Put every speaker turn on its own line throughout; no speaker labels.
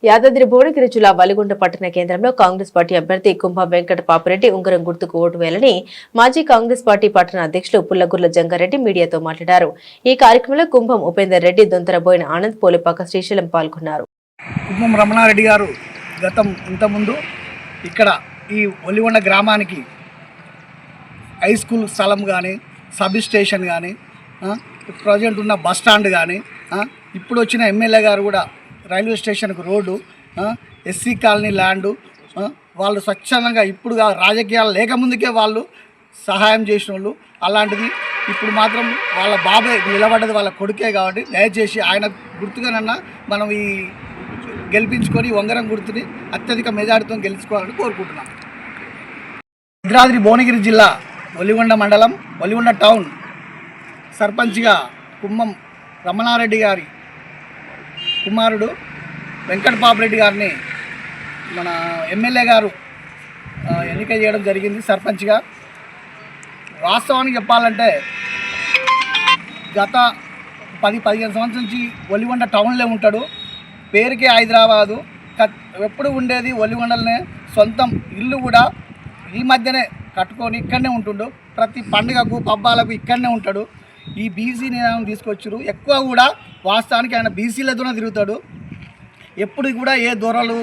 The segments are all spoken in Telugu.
యాదాద్రి భువనగిరి జిల్లా వలిగొండ పట్టణ కేంద్రంలో కాంగ్రెస్ పార్టీ అభ్యర్థి కుంభం వెంకట పాపిరెడ్డి ఉంగరం గుర్తుకు ఓటు వేయాలని మాజీ కాంగ్రెస్ పార్టీ పట్టణ అధ్యక్షులు పుల్లగుర్ల జంగారెడ్డి మీడియాతో మాట్లాడారు. ఈ కార్యక్రమంలో కుంభం ఉపేందర్ రెడ్డి, దొంతరబోయిన ఆనంద్, పోలిపాక శ్రీశైలం పాల్గొన్నారు.
కుంభం రమణారెడ్డి గారు ఇంతకుముందు ఇక్కడ ఈ ఒలిగొండ గ్రామానికి హై స్కూల్ స్థలం కానీ, సబ్ స్టేషన్ కానీ, ప్రజెంట్ ఉన్న బస్ స్టాండ్ కానీ, ఇప్పుడు వచ్చిన ఎమ్మెల్యే గారు కూడా రైల్వే స్టేషన్కు రోడ్డు, ఎస్సీ కాలనీ ల్యాండు, వాళ్ళు స్వచ్ఛందంగా ఇప్పుడు రాజకీయాలు లేకముందుకే వాళ్ళు సహాయం చేసిన వాళ్ళు. అలాంటిది ఇప్పుడు మాత్రం వాళ్ళ బాబాయ్ నిలబడ్డది వాళ్ళ కొడుకే కాబట్టి దయచేసి ఆయన గుర్తుగానన్నా మనం ఈ గెలిపించుకొని ఉంగరం గుర్తుని అత్యధిక మెజార్టీతో గెలుచుకోవాలని కోరుకుంటున్నాం. యాదాద్రి భువనగిరి జిల్లా ఒలిగొండ మండలం ఒలిగొండ టౌన్ సర్పంచ్గా కుంభం రమణారెడ్డి గారి కుమారుడు వెంకట పాపిరెడ్డి గారిని మన ఎమ్మెల్యే గారు ఎన్నిక చేయడం జరిగింది సర్పంచ్గా. వాస్తవానికి చెప్పాలంటే గత 10-15 సంవత్సరం నుంచి ఒలిగొండ టౌన్లో ఉంటాడు. పేరుకే హైదరాబాదు, ఎప్పుడు ఉండేది ఒలిగొండలనే. సొంతం ఇల్లు కూడా ఈ మధ్యనే కట్టుకొని ఇక్కడనే ఉంటుండు. ప్రతి పండుగకు పబ్బాలకు ఇక్కడనే ఉంటాడు. ఈ బీసీ నినాదం తీసుకొచ్చారు. ఎక్కువ కూడా వాస్తవానికి ఆయన బీసీలతోనే తిరుగుతాడు. ఎప్పుడు కూడా ఏ దొరలు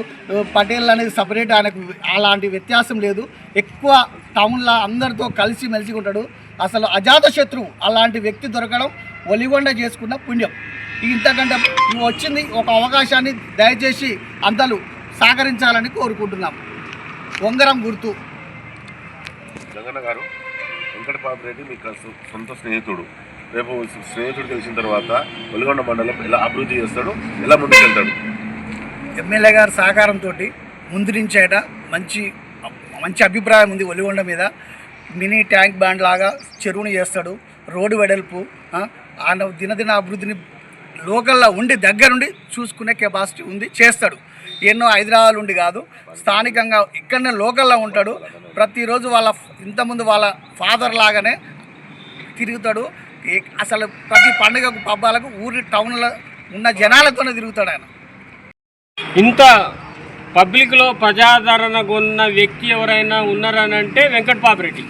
పటేళ్ళు అనేది సపరేట్, ఆయనకు అలాంటి వ్యత్యాసం లేదు. ఎక్కువ టౌన్లో అందరితో కలిసి మెలిసి ఉంటాడు. అసలు అజాత శత్రువు అలాంటి వ్యక్తి దొరకడం ఒలిగొండ చేసుకున్న పుణ్యం. ఇంతకంటే వచ్చింది ఒక అవకాశాన్ని దయచేసి అందరూ సహకరించాలని కోరుకుంటున్నాం. ఉంగరం గుర్తు.
జగన్న గారు వెంకట పాపిరెడ్డి మీకు సొంత స్నేహితుడు. రేపు స్నేహితుడు తెలిసిన తర్వాత ఒలిగొండ మండలం ఎలా అభివృద్ధి చేస్తాడు, ఎలా ముందుకు వెళ్తాడు?
ఎమ్మెల్యే గారి సహకారంతో ముందు నుంచేట మంచి అభిప్రాయం ఉంది ఒలిగొండ మీద. మినీ ట్యాంక్ బ్యాండ్ లాగా చెరువుని చేస్తాడు. రోడ్డు వెడల్పు, ఆయన దినదిన అభివృద్ధిని లోకల్లో ఉండి దగ్గరుండి చూసుకునే కెపాసిటీ ఉంది, చేస్తాడు. ఎన్నో హైదరాబాద్ ఉండి కాదు, స్థానికంగా ఇక్కడనే లోకల్లో ఉంటాడు. ప్రతిరోజు ఇంతకుముందు వాళ్ళ ఫాదర్ లాగానే తిరుగుతాడు. అసలు ప్రతి పండుగకు పబ్బాలకు ఊరి టౌన్లో ఉన్న జనాలతోనే తిరుగుతాడు ఆయన.
ఇంత పబ్లిక్లో ప్రజాదరణ ఉన్న వ్యక్తి ఎవరైనా ఉన్నారనంటే వెంకట పాపిరెడ్డి.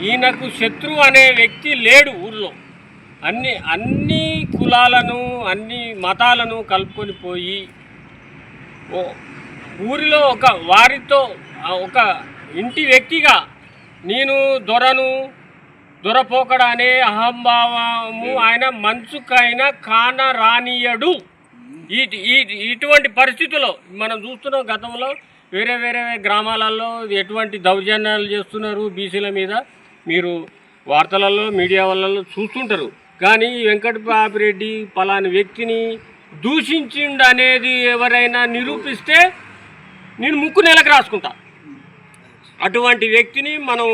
ఈయనకు శత్రువు అనే వ్యక్తి లేడు ఊర్లో. అన్ని కులాలను, అన్ని మతాలను కలుపుకొని పోయి ఊరిలో వారితో ఒక ఇంటి వ్యక్తిగా నేను దొరపోకడ అనే అహంభావము ఆయన మంచుకైనా కాన రానియడు. ఇటువంటి పరిస్థితుల్లో మనం చూస్తున్నాం. గతంలో వేరే వేరే గ్రామాలలో ఎటువంటి దౌర్జన్యాలు చేస్తున్నారు బీసీల మీద, మీరు వార్తలలో మీడియా వాళ్ళలో చూస్తుంటారు. కానీ వెంకట పాపిరెడ్డి పలాని వ్యక్తిని దూషించిండు అనేది ఎవరైనా నిరూపిస్తే నేను ముక్కు నెలకు రాసుకుంటా. అటువంటి వ్యక్తిని మనం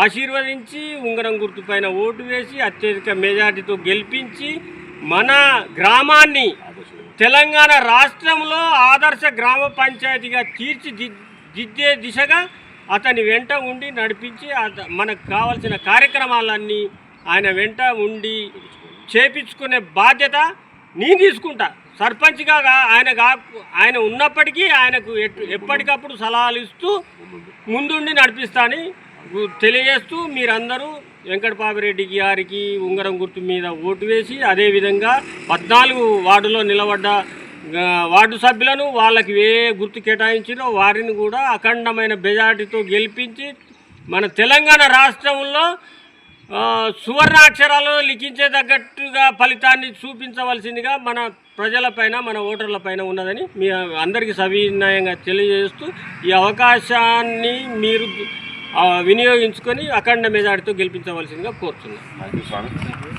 ఆశీర్వదించి ఉంగరం గుర్తుపైన ఓటు వేసి అత్యధిక మెజార్టీతో గెలిపించి మన గ్రామాన్ని తెలంగాణ రాష్ట్రంలో ఆదర్శ గ్రామ పంచాయతీగా తీర్చిదిద్దే దిశగా అతని వెంట ఉండి నడిపించి మనకు కావాల్సిన కార్యక్రమాలన్నీ ఆయన వెంట ఉండి చేపించుకునే బాధ్యత నేను తీసుకుంటా. సర్పంచ్గా ఆయన ఉన్నప్పటికీ ఆయనకు ఎప్పటికప్పుడు సలహాలు ఇస్తూ ముందుండి నడిపిస్తానని తెలియజేస్తూ మీరందరూ వెంకట పాపిరెడ్డి గారికి ఉంగరం గుర్తు మీద ఓటు వేసి, అదేవిధంగా 14 వార్డులో నిలబడ్డ వార్డు సభ్యులను వాళ్ళకి ఏ గుర్తు కేటాయించినో వారిని కూడా అఖండమైన మెజార్టీతో గెలిపించి మన తెలంగాణ రాష్ట్రంలో సువర్ణాక్షరాలు లిఖించేటట్టుగా ఫలితాన్ని చూపించవలసిందిగా మన ప్రజలపైన, మన ఓటర్లపైన ఉన్నదని మీ అందరికీ సవినయంగా తెలియజేస్తూ ఈ అవకాశాన్ని మీరు వినియోగించుకొని అఖండ మెజార్టీతో గెలిపించవలసిందిగా కోరుతున్నాను.